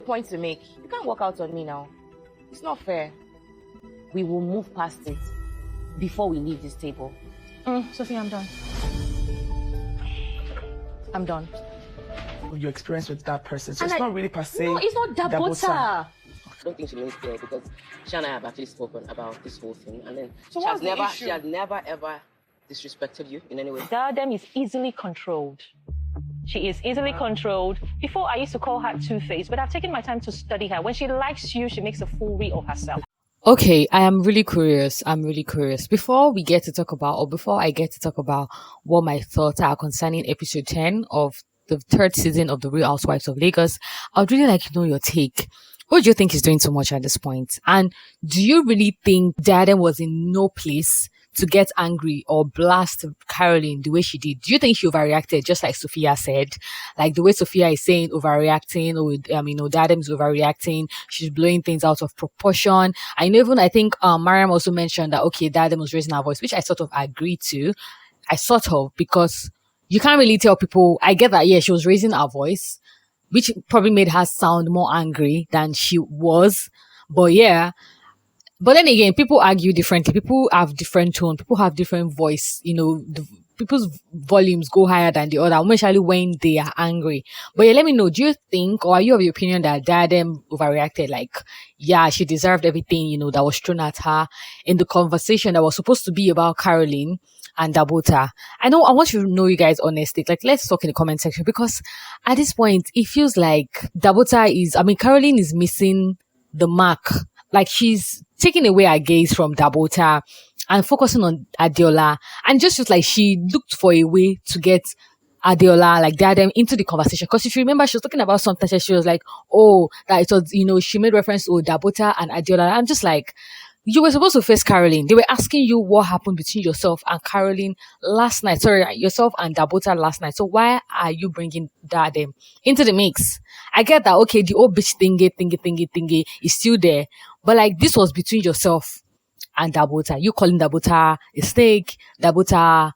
Point to make. You can't walk out on me now. It's not fair. We will move past it before we leave this table. Sophia, I'm done. I'm done. Your experience with that person, so it's not really per se. No, it's not Dabota. Dabota. I don't think she means fair because she and I have actually spoken about this whole thing, and then So she what's the issue? she has never ever disrespected you in any way. Diadem is easily controlled. She is easily controlled. Before, I used to call her two-faced, but I've taken my time to study her. When she likes you, she makes a foolery of herself. Okay, I am really curious. Before I get to talk about what my thoughts are concerning episode 10 of the third season of the Real Housewives of Lagos, I'd really like to know your take. What do you think is doing so much at this point? And do you really think Diadem was in no place to get angry or blast Carolyn the way she did? Do you think she overreacted, just like Sophia said? Like the way Sophia is saying overreacting, or Diadem is overreacting. She's blowing things out of proportion. I think Mariam also mentioned that, okay, Diadem was raising her voice, which I sort of agree to. Because you can't really tell people. I get that, yeah, she was raising her voice, which probably made her sound more angry than she was. But yeah. But then again, people argue differently. People have different tone. People have different voice. People's volumes go higher than the other, especially when they are angry. But yeah, let me know. Do you think, or are you of the opinion that Diadem overreacted? Like, yeah, she deserved everything, that was thrown at her in the conversation that was supposed to be about Carolyn and Dabota. I want you to know you guys honestly. Like, let's talk in the comment section, because at this point, it feels like Carolyn is missing the mark. Like, she's taking away her gaze from Dabota and focusing on Adeola, and just feels like she looked for a way to get Adeola, like Diadem, into the conversation. Because if you remember, she was talking about something, she was like, oh, that it was, she made reference to Dabota and Adeola. I'm just like, you were supposed to face Carolyn. They were asking you what happened between yourself and Carolyn last night. Sorry, yourself and Dabota last night. So why are you bringing Diadem into the mix? I get that, okay, the old bitch thingy is still there. But like, this was between yourself and Dabota. You calling Dabota a snake, Dabota,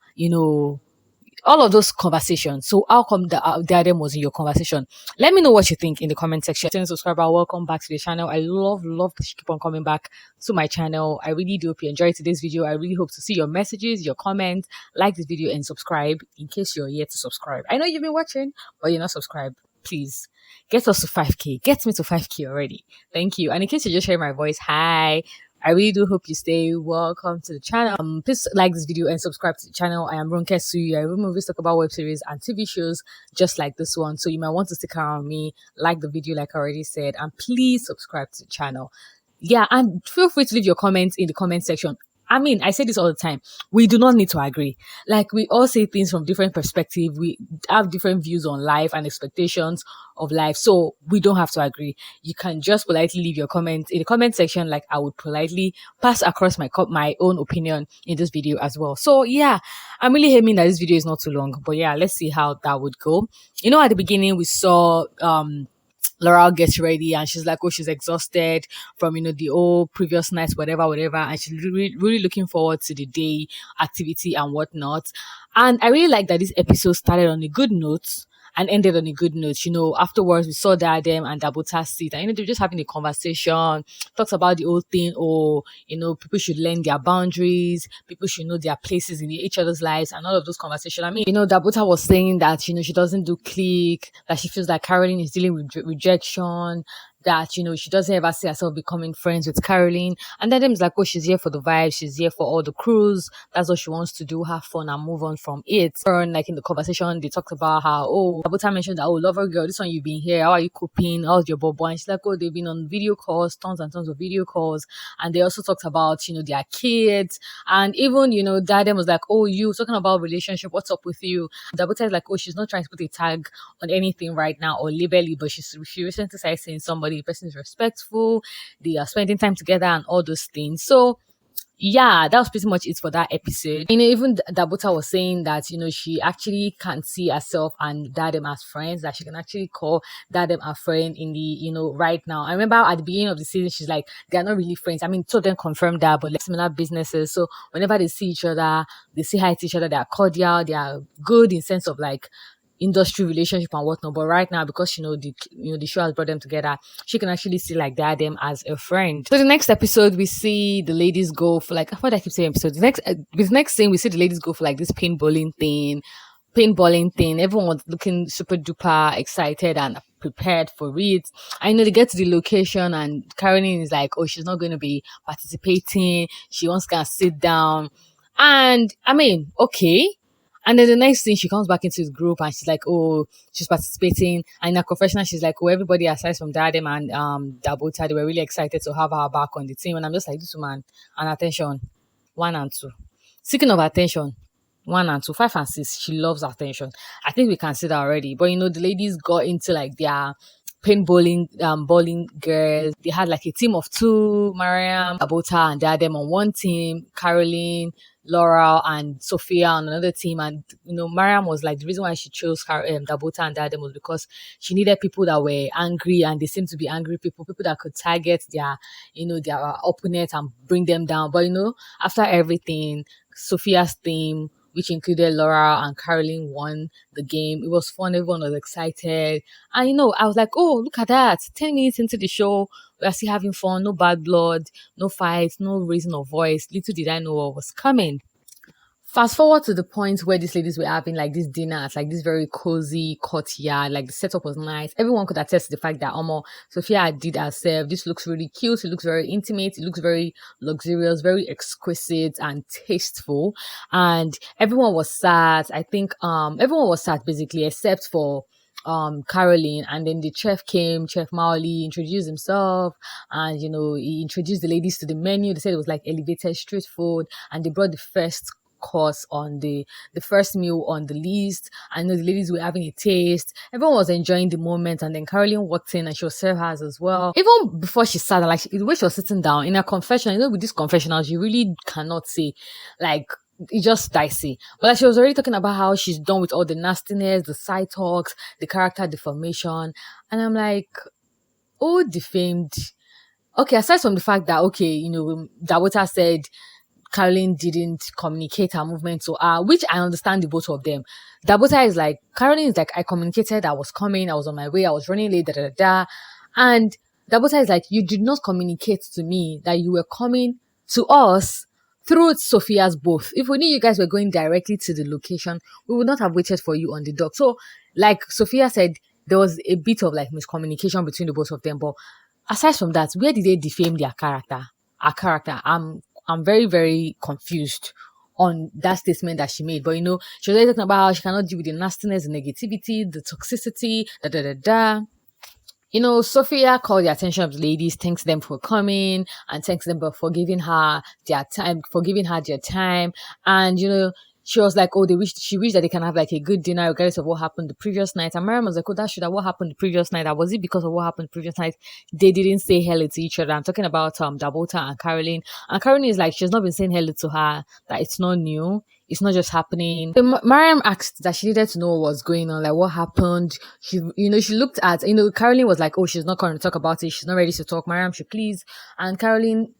all of those conversations. So how come the Diadem was in your conversation? Let me know what you think in the comment section. Subscriber, welcome back to the channel. I love that you keep on coming back to my channel. I really do hope you enjoyed today's video. I really hope to see your messages, your comments, like this video, and subscribe in case you're yet to subscribe. I know you've been watching, but you're not subscribed. Please get us to 5k. Get me to 5k already. Thank you. And in case you just heard my voice, hi. I really do hope you stay. Welcome to the channel. Please like this video and subscribe to the channel. I am Ronke Suyi. I read movies, talk about web series and TV shows just like this one. So you might want to stick around with me, like the video like I already said, and please subscribe to the channel. Yeah, and feel free to leave your comments in the comment section. I say this all the time. We do not need to agree. Like, we all say things from different perspectives. We have different views on life and expectations of life. So we don't have to agree. You can just politely leave your comments in the comment section. Like, I would politely pass across my own opinion in this video as well. So yeah, I'm really aiming that this video is not too long. But yeah, let's see how that would go. At the beginning we saw Laurel gets ready and she's like, oh, she's exhausted from, the old previous nights, whatever. And she's really looking forward to the day activity and whatnot. And I really like that this episode started on a good note and ended on a good note. Afterwards we saw Diadem and Dabota sit and they're just having a conversation, talks about the old thing, or people should learn their boundaries, people should know their places in each other's lives, and all of those conversations. Dabota was saying that she doesn't do clique, that she feels like Carolyn is dealing with rejection, that she doesn't ever see herself becoming friends with Carolyn. And then is like, oh, she's here for the vibe, she's here for all the cruise, that's what she wants to do, have fun and move on from it. And like in the conversation they talked about how, Dabota mentioned that, oh, lover girl, this one you've been here, how are you coping, how's your bobo? And she's like, oh, they've been on video calls, tons and tons of video calls. And they also talked about their kids, and even Diadem was like, oh, you talking about relationship, what's up with you? Dabota is like, oh, she's not trying to put a tag on anything right now or label it, but she recently started saying somebody, the person is respectful, they are spending time together and all those things. So yeah, that was pretty much it for that episode. Even Dabota was saying that she actually can't see herself and Diadem as friends, that she can actually call Diadem a friend in the right now. I remember at the beginning of the season she's like, they're not really friends. Two of them confirmed that, but like similar businesses, so whenever they see each other, they say hi to each other, they are cordial, they are good in sense of like industry relationship and whatnot. But right now, because the show has brought them together, she can actually see like Diadem as a friend. So the next episode, we see the ladies go for like, what I keep saying episode. The next thing, we see the ladies go for like this paintballing thing. Everyone was looking super duper excited and prepared for it. I know they get to the location and Caroline is like, oh, she's not going to be participating. She wants to sit down. And I mean, okay. And then the next thing, she comes back into the group and she's like, oh, she's participating. And in her confessional, she's like, oh, everybody aside from Diadem and Dabota, they were really excited to have her back on the team. And I'm just like, this woman, and attention, 1 and 2. Speaking of attention, 1 and 2, 5 and 6, she loves attention. I think we can see that already. But the ladies got into like their paintballing bowling girls. They had like a team of 2, Mariam, Dabota, and Diadem on one team, Carolyn, Laura, and Sophia on another team. And Mariam was like, the reason why she chose Dabota and Diadem was because she needed people that were angry, and they seemed to be angry people that could target their opponent and bring them down. But after everything, Sophia's team, which included Laura and Carolyn, won the game. It was fun. Everyone was excited. And, I was like, oh, look at that. 10 minutes into the show, we're still having fun. No bad blood, no fights, no raising of voice. Little did I know what was coming. Fast forward to the point where these ladies were having like this dinner at like this very cozy courtyard. Like the setup was nice. Everyone could attest to the fact that Sophia did herself. This looks really cute. It looks very intimate. It looks very luxurious, very exquisite and tasteful. And everyone was sat. I think everyone was sat basically except for Caroline. And then the chef came, Chef Maoli, introduced himself, and he introduced the ladies to the menu. They said it was like elevated street food, and they brought the first course on the first meal on the list. I know the ladies were having a taste. Everyone was enjoying the moment, and then Caroline walked in and she was served hers as well. Even before she sat, like the way she was sitting down in her confession, with these confessionals, you really cannot say like it's just dicey. But like, she was already talking about how she's done with all the nastiness, the side talks, the character deformation, and I'm like, oh, defamed. Okay, aside from the fact that Dabota said Caroline didn't communicate her movement to her, which I understand the both of them. Dabota is like, Caroline is like, I communicated, I was coming, I was on my way, I was running late, And Dabota is like, you did not communicate to me that you were coming to us through Sophia's booth. If we knew you guys were going directly to the location, we would not have waited for you on the dock. So, like Sophia said, there was a bit of like miscommunication between the both of them. But aside from that, where did they defame their character? Our character. I'm very, very confused on that statement that she made. But, she was already talking about how she cannot deal with the nastiness, the negativity, the toxicity, Sophia called the attention of the ladies, thanks them for coming, and thanks them for giving her their time, And, she was like, oh, she wished that they can have like a good dinner regardless of what happened the previous night. And Mariam was like, oh, that should have what happened the previous night. That was it because of what happened the previous night. They didn't say hello to each other. I'm talking about Dabota and Caroline. And Caroline is like, she's not been saying hello to her, that it's not new. It's not just happening. So Mariam asked that she needed to know what was going on, like what happened. She looked at, Caroline was like, oh, she's not going to talk about it. She's not ready to talk. Mariam should please. And Caroline,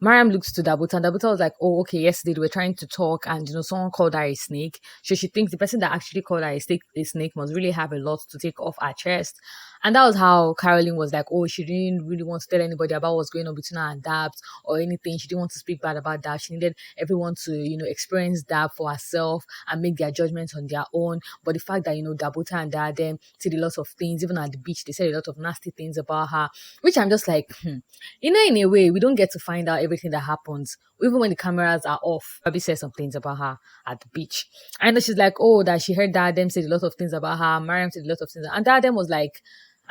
Mariam looked to Dabota, and Dabota was like, oh, okay, yesterday they were trying to talk, and, someone called her a snake. So she thinks the person that actually called her a snake must really have a lot to take off her chest. And that was how Caroline was like, oh, she didn't really want to tell anybody about what's going on between her and Dabs or anything. She didn't want to speak bad about Dabs. She needed everyone to, experience Dab for herself and make their judgments on their own. But the fact that, Dabota and Diadem said a lot of things, even at the beach, they said a lot of nasty things about her, which I'm just like, in a way, we don't get to find out everything that happens. Even when the cameras are off, probably said some things about her at the beach. And she's like, oh, that she heard Diadem said a lot of things about her. Mariam said a lot of things. And Diadem was like,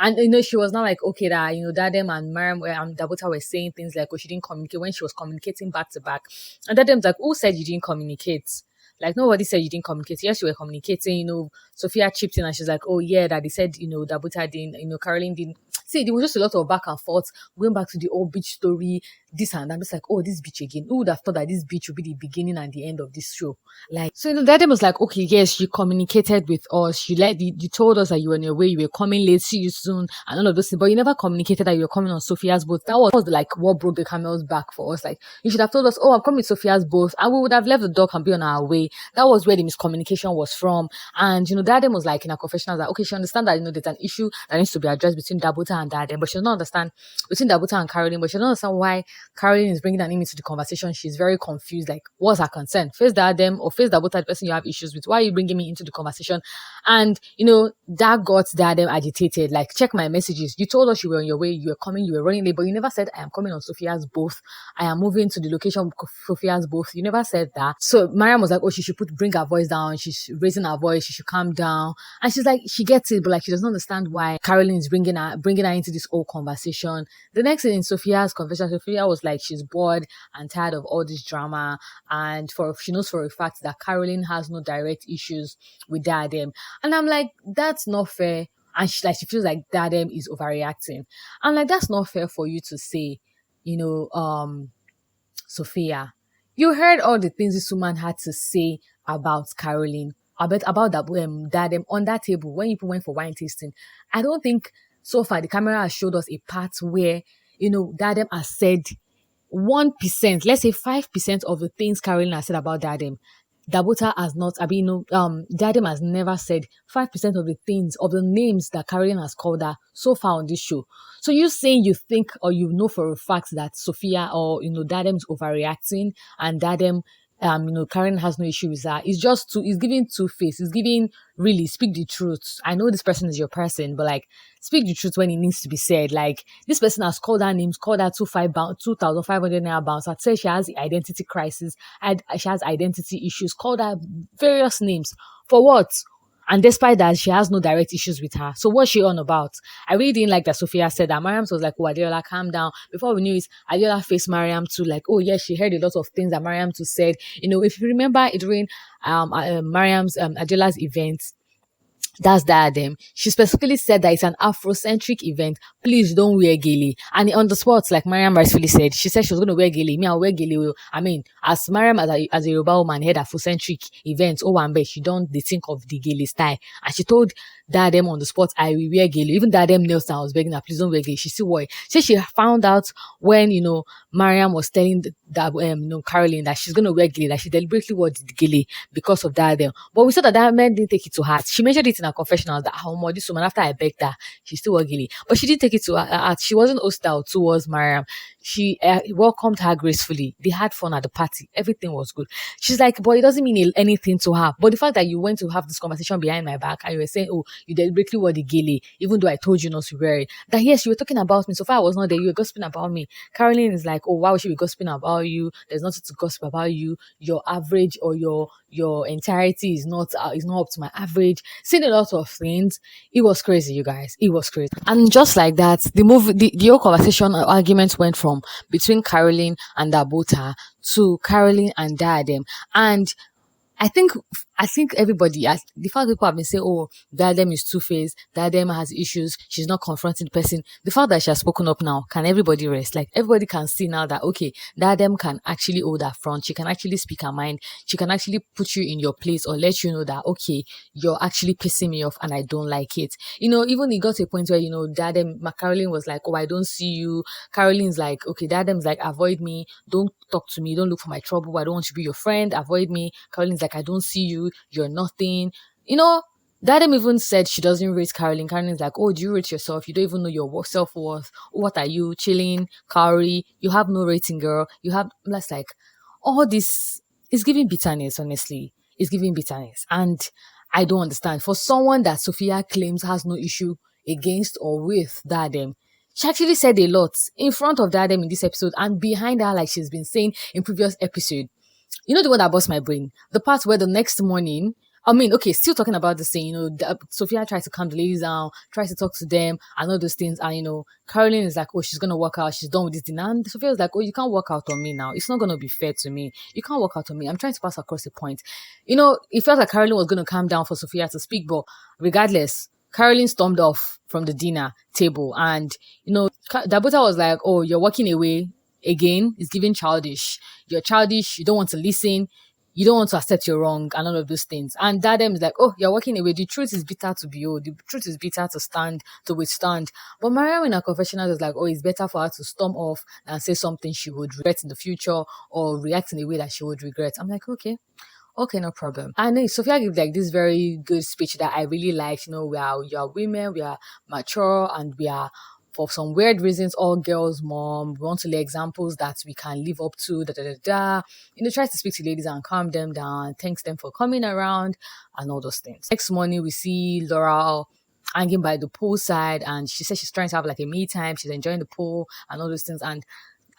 and she was not like, okay, that Diadem and Mariam and Dabota were saying things like, oh, she didn't communicate when she was communicating back to back. And Diadem's like, who said you didn't communicate? Like, nobody said you didn't communicate. Yes, you were communicating. Sophia chipped in and she's like, oh yeah, that they said, Dabota didn't, Caroline didn't See, there was just a lot of back and forth, going back to the old beach story, this and that. I'm just like, oh, this beach again. Who would have thought that this beach would be the beginning and the end of this show? Like, so, Diadem was like, okay, yes, you communicated with us. You told us that you were on your way, you were coming late, see you soon, and all of those things. But you never communicated that you were coming on Sophia's boat. That was like what broke the camel's back for us. Like, you should have told us, oh, I'm coming with Sophia's boat, and we would have left the dock and be on our way. That was where the miscommunication was from. And, Diadem was like in a confessional that, okay, she understands that, there's an issue that needs to be addressed between Dabota and Diadem, but she does not understand between Dabota and Caroline, but she doesn't understand why Caroline is bringing an name into the conversation. She's very confused. Like, what's her concern? Face Diadem or face Dabota, the person you have issues with. Why are you bringing me into the conversation? And, that got Diadem agitated. Like, check my messages. You told us you were on your way, you were coming, you were running late, but you never said, I am coming on Sophia's boat. I am moving to the location of Sophia's boat. You never said that. So Mariam was like, oh, she should bring her voice down. She's raising her voice. She should calm down. And she's like, she gets it, but like, she doesn't understand why Caroline is bringing her into this whole conversation. The next thing in Sophia's conversation, Sophia was like, she's bored and tired of all this drama. And she knows for a fact that Caroline has no direct issues with Diadem. And I'm like, that's not fair. And she feels like Diadem is overreacting. I'm like, that's not fair for you to say, Sophia. You heard all the things this woman had to say about Caroline, about that Diadem on that table when people went for wine tasting. I don't think so far the camera has showed us a part where, Diadem has said 1%, let's say 5% of the things Caroline has said about Diadem. Dabota has not, Diadem has never said 5% of the things, of the names that Caroline has called her so far on this show. So you saying you think or you know for a fact that Sophia or, Diadem is overreacting and Diadem, Caroline has no issue with that. It's giving two-face. It's giving, really, speak the truth. I know this person is your person, but like, speak the truth when it needs to be said. Like, this person has called her names, called her 2,500 naira bounce. I'd say she has identity crisis. She has identity issues, called her various names. For what? And despite that, she has no direct issues with her. So what's she on about? I really didn't like that Sophia said that. Mariam was like, oh, Adeola, calm down. Before we knew it, Adeola faced Mariam too. Like, oh, yes, she heard a lot of things that Mariam too said. If you remember during Mariam's, Adeola's event, that's Diadem. She specifically said that it's an Afrocentric event. Please don't wear gele. And on the spot, like Mariam rightfully said, she said she was going to wear gele. Me, I'll wear gele. I mean, as Mariam, as a Yoruba woman, had Afrocentric events, she don't think of the gele style. And she told Diadem on the spot, I will wear gele. Even Diadem nails down, I was begging her, please don't wear gele. She still wore it. She found out when, Mariam was telling Caroline that she's going to wear gele, that she deliberately wore the gele because of Diadem. But we saw that Diadem didn't take it to heart. She mentioned it in her confessional that this woman, after I begged her, she still wore gele. But she didn't take it to her heart. She wasn't hostile towards Mariam. She welcomed her gracefully. They had fun at the party. Everything was good. She's like, but it doesn't mean anything to her. But the fact that you went to have this conversation behind my back and you were saying, oh, you deliberately wore the gele, even though I told you not to wear it. That yes, you were talking about me. So far I was not there. You were gossiping about me. Caroline is like, oh, why would she be gossiping about you? There's nothing to gossip about you. Your average or your entirety is not up to my average. Saying a lot of things. It was crazy, you guys. It was crazy. And just like that, the whole conversation or argument went from between Caroline and Dabota to Caroline and Diadem. And I think everybody, the fact people have been saying, oh, Diadem is two-faced, Diadem has issues, she's not confronting the person. The fact that she has spoken up now, can everybody rest? Like, everybody can see now that, okay, Diadem can actually hold her front. She can actually speak her mind. She can actually put you in your place or let you know that, okay, you're actually pissing me off and I don't like it. Even it got to a point where, Diadem, Caroline was like, oh, I don't see you. Caroline's like, okay, Diadem's like, avoid me. Don't talk to me. Don't look for my trouble. I don't want to be your friend. Avoid me. Caroline's like, I don't see you. You're nothing. Diadem even said she doesn't rate Caroline. Caroline's like, oh, do you rate yourself? You don't even know your self-worth. What are you? Chilling? Cowrie? You have no rating, girl. That's like, all this is giving bitterness, honestly. It's giving bitterness. And I don't understand. For someone that Sophia claims has no issue against or with Diadem, she actually said a lot in front of Diadem in this episode and behind her, like she's been saying in previous episode. The one that bust my brain? The part where the next morning, still talking about the same, Sophia tries to calm the ladies down, tries to talk to them and all those things. And, Caroline is like, oh, she's going to work out. She's done with this dinner. And Sophia's like, oh, you can't work out on me now. It's not going to be fair to me. You can't work out on me. I'm trying to pass across the point. It felt like Caroline was going to calm down for Sophia to speak, but regardless, Carolyn stormed off from the dinner table, and Dabota was like, "Oh, you're walking away again. It's giving childish. You're childish. You don't want to listen. You don't want to accept you're wrong, and all of those things." And Diadem is like, "Oh, you're walking away. The truth is bitter to behold. The truth is bitter to withstand." But Mariam in her confessional was like, "Oh, it's better for her to storm off and say something she would regret in the future, or react in a way that she would regret." I'm like, okay, no problem. And then Sophia gave like this very good speech that I really liked. We are women, we are mature, and we are, for some weird reasons, all girls' mom. We want to lay examples that we can live up to, tries to speak to ladies and calm them down, thanks them for coming around and all those things. Next morning, we see Laura hanging by the poolside, and she says she's trying to have like a me time. She's enjoying the pool and all those things. And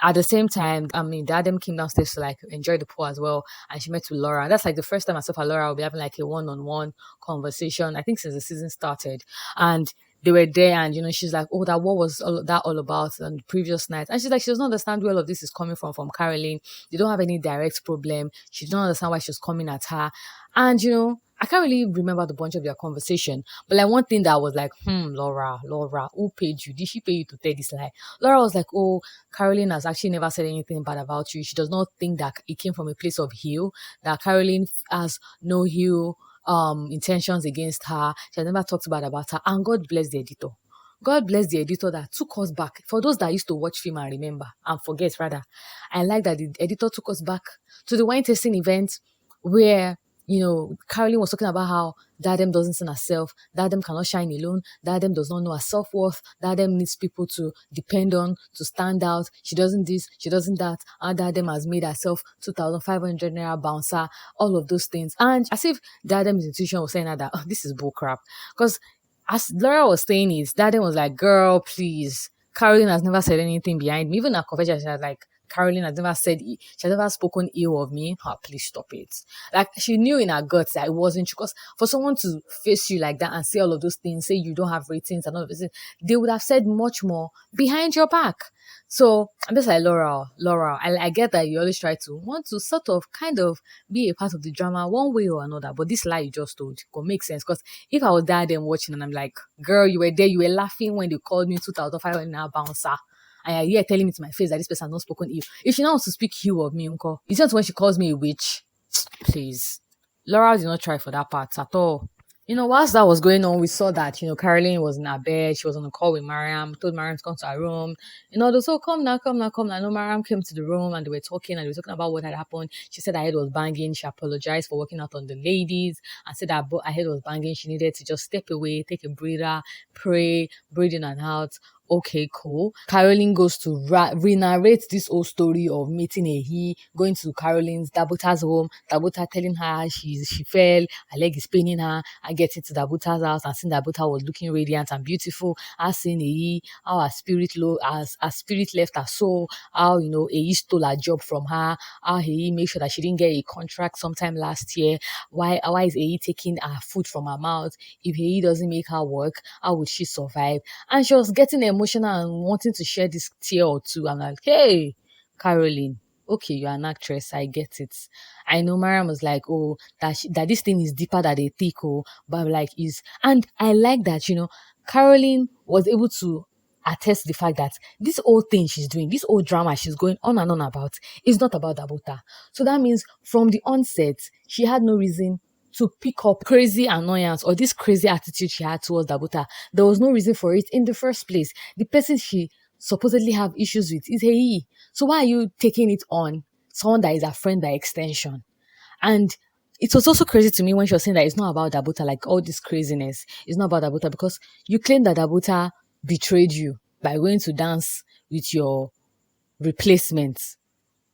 at the same time, Diadem came downstairs to like enjoy the pool as well, and she met with Laura. That's like the first time myself and Laura will be having like a one-on-one conversation, I think, since the season started. And they were there, and she's like, "Oh, what was all about on the previous night?" And she's like, she doesn't understand where all of this is coming from Carolyn. They don't have any direct problem. She doesn't understand why she's coming at her. And I can't really remember the bunch of their conversation, but like one thing that was like, Laura, who paid you? Did she pay you to tell this lie? Laura was like, "Oh, Carolyn has actually never said anything bad about you. She does not think that it came from a place of heel, that Carolyn has no heel intentions against her. She has never talked bad about her. And God bless the editor. God bless the editor that took us back. For those that used to watch film and remember, and forget rather, I like that the editor took us back to the wine tasting event where Carolyn was talking about how Diadem doesn't see herself, Diadem cannot shine alone, Diadem does not know her self-worth, Diadem needs people to depend on, to stand out, she doesn't this, she doesn't that, and Diadem has made herself 2,500 naira bouncer, all of those things. And as if Diadem's intuition was saying that, this is bullcrap. Because as Laura was saying it, Diadem was like, "Girl, please, Carolyn has never said anything behind me." Even her confession, she was like, "Carolyn has never she has never spoken ill of me." Please stop it. Like, she knew in her guts that it wasn't true. Because for someone to face you like that and say all of those things, say you don't have ratings and all of this, they would have said much more behind your back. So I'm just like, Laura, I get that you always try to want to sort of kind of be a part of the drama one way or another, but this lie you just told could make sense. Because if I was there then watching and I'm like, "Girl, you were there, you were laughing when they called me 2,500 naira bouncer, and you're telling me to my face that this person has not spoken ill. If she now wants to speak ill of me, uncle, it's just when she calls me a witch." Please. Laura did not try for that part at all. Whilst that was going on, we saw that, Carolyn was in her bed. She was on a call with Mariam, told Mariam to come to her room. They said, come now. Mariam came to the room and they were talking about what had happened. She said her head was banging. She apologized for working out on the ladies and said that her head was banging. She needed to just step away, take a breather, pray, breathe in and out. Okay, cool. Carolyn goes to re-narrate this whole story of meeting a going to Dabota's home, Dabota telling her she fell, her leg is paining her, and getting to Dabota's house and seeing Dabota was looking radiant and beautiful, her seeing how her spirit left her soul, how stole her job from her, how made sure that she didn't get a contract sometime last year, why is taking her food from her mouth? If doesn't make her work, how would she survive? And she was getting emotional and wanting to share this tear or two. I'm like, "Hey, Carolyn, okay, you're an actress, I get it." I know Mariam was like, "Oh, that this thing is deeper than they think, but like and I like that, Carolyn was able to attest the fact that this whole thing she's doing, this whole drama she's going on and on about, is not about Dabota. So that means from the onset, she had no reason to pick up crazy annoyance or this crazy attitude she had towards Dabota. There was no reason for it in the first place. The person she supposedly have issues with is he. So why are you taking it on someone that is a friend by extension? And it was also crazy to me when she was saying that it's not about Dabota, like all this craziness. It's not about Dabota because you claim that Dabota betrayed you by going to dance with your replacements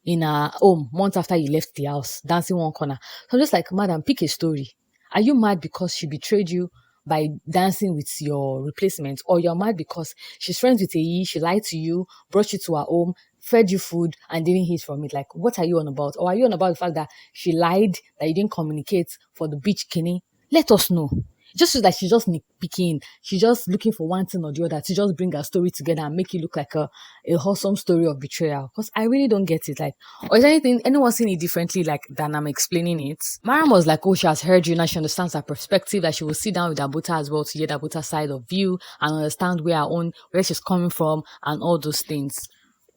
in her home months after you left the house, dancing one corner. So I'm just like, "Madam, pick a story. Are you mad because she betrayed you by dancing with your replacement, or you're mad because she's friends with she lied to you, brought you to her home, fed you food, and didn't eat from it? Like, what are you on about? Or are you on about the fact that she lied, that you didn't communicate for the beach Kenny? Let us know. It just feels like she's just nitpicking. She's just looking for one thing or the other to just bring her story together and make it look like a wholesome story of betrayal. Because I really don't get it. Like, or is anyone seeing it differently, like, than I'm explaining it? Mariam was like, oh, she has heard you, now she understands her perspective, that she will sit down with Dabota as well to hear Dabota's side of view and understand where she's coming from and all those things.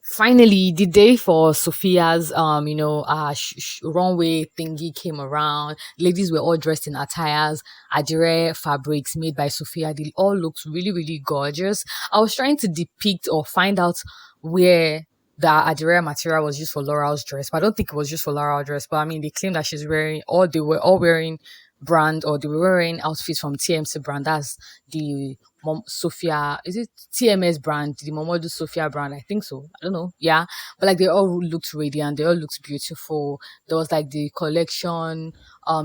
Finally, the day for Sophia's runway thingy came around. Ladies were all dressed in attires, Adire fabrics made by Sophia. They all looked really, really gorgeous. I was trying to depict or find out where the Adire material was used for Laurel's dress, but I don't think it was used for Laurel's dress. But I mean, they claim that they were all wearing brand, or they were wearing outfits from TMC brand. That's the Sophia, is it TMS brand, the Momodu Sophia brand? I think so. I don't know. Yeah. But like, they all looked radiant. They all looked beautiful. There was like the collection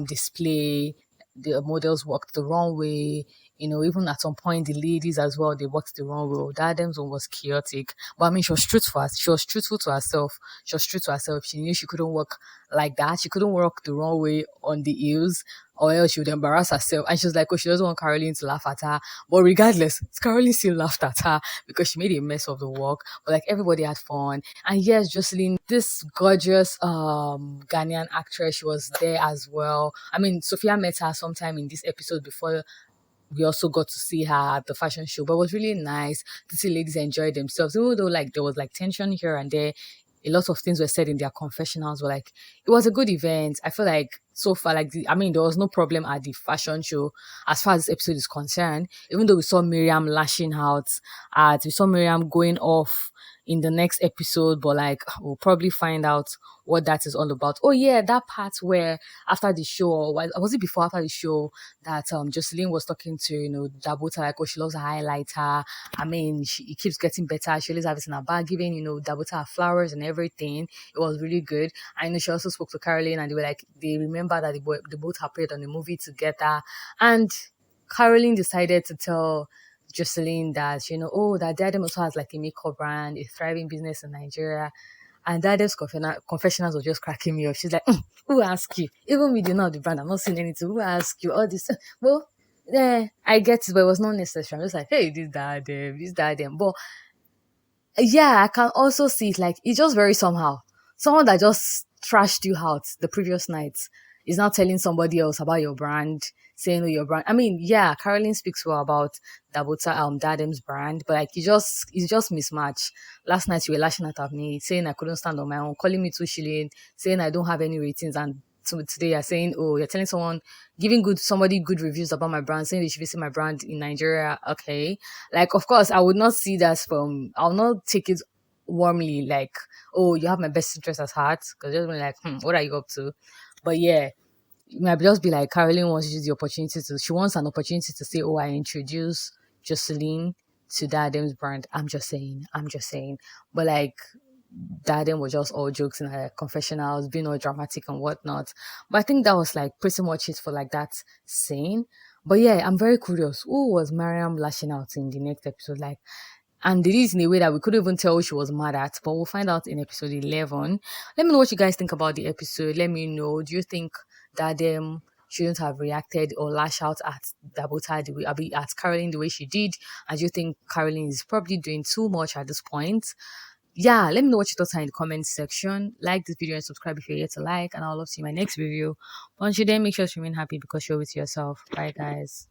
display. The models walked the runway. Even at some point, the ladies as well, they walked the runway. Diadem's one was chaotic. But I mean, she was truthful. She was truthful to herself. She was true to herself. She knew she couldn't walk like that. She couldn't walk the runway on the heels, or else she would embarrass herself. And she was like, oh, she doesn't want Caroline to laugh at her. But regardless, Caroline still laughed at her because she made a mess of the walk. But like, everybody had fun. And yes, Jocelyn, this gorgeous Ghanaian actress, she was there as well. I mean, Sophia met her sometime in this episode before we also got to see her at the fashion show. But it was really nice to see ladies enjoy themselves. Even though like there was like tension here and there, a lot of things were said in their confessionals, but like, it was a good event. I feel like so far, like, there was no problem at the fashion show as far as this episode is concerned. Even though we saw Miriam lashing out we saw Miriam going off in the next episode, but like, we'll probably find out what that is all about. Oh yeah, that part where after the show, or was it before after the show, that Jocelyn was talking to Dabota, like, oh, she loves a highlighter. I mean, it keeps getting better. She always has it in her bag, giving Dabota her flowers and everything. It was really good. I know she also spoke to Carolyn, and they remember that they both appeared on the movie together, and Carolyn decided to tell Jocelyn that, that Diadem also has like a makeup brand, a thriving business in Nigeria. And Diadem's confessionals was just cracking me up. She's like, who asked you? Even me, you know the brand, I'm not seeing anything. Who asked you? All this. Well, yeah, I get it, but it was not necessary. I'm just like, hey, this Diadem. But yeah, I can also see it like, it's just very somehow. Someone that just trashed you out the previous night is now telling somebody else about your brand, saying, oh, your brand. I mean, yeah, Caroline speaks well about Diadem's brand, but like, it's just mismatch. Last night you were lashing out at me, saying I couldn't stand on my own, calling me too shilling, saying I don't have any ratings, and today you're saying, oh, you're telling somebody good reviews about my brand, saying they should visit my brand in Nigeria. Okay. Like, of course, I would not see that I'll not take it warmly, like, oh, you have my best interest at heart, because just be like, what are you up to? But yeah, it might just be like Caroline wants to use the opportunity she wants an opportunity to say, oh, I introduce Jocelyn to Diadem's brand. I'm just saying. But like, Diadem was just all jokes in her confessionals, being all dramatic and whatnot. But I think that was like pretty much it for like that scene. But yeah, I'm very curious. Who was Mariam lashing out in the next episode? Like, and did it in a way that we couldn't even tell who she was mad at, but we'll find out in episode 11. Let me know what you guys think about the episode. Let me know. Do you think Diadem shouldn't have reacted or lash out at Dabota at Caroline the way she did? And do you think Caroline is probably doing too much at this point? Yeah, let me know what your thoughts are in the comment section. Like this video and subscribe if you're yet to like, and I'll love to see my next video. But until then, make sure to remain happy because you're with yourself. Bye, guys.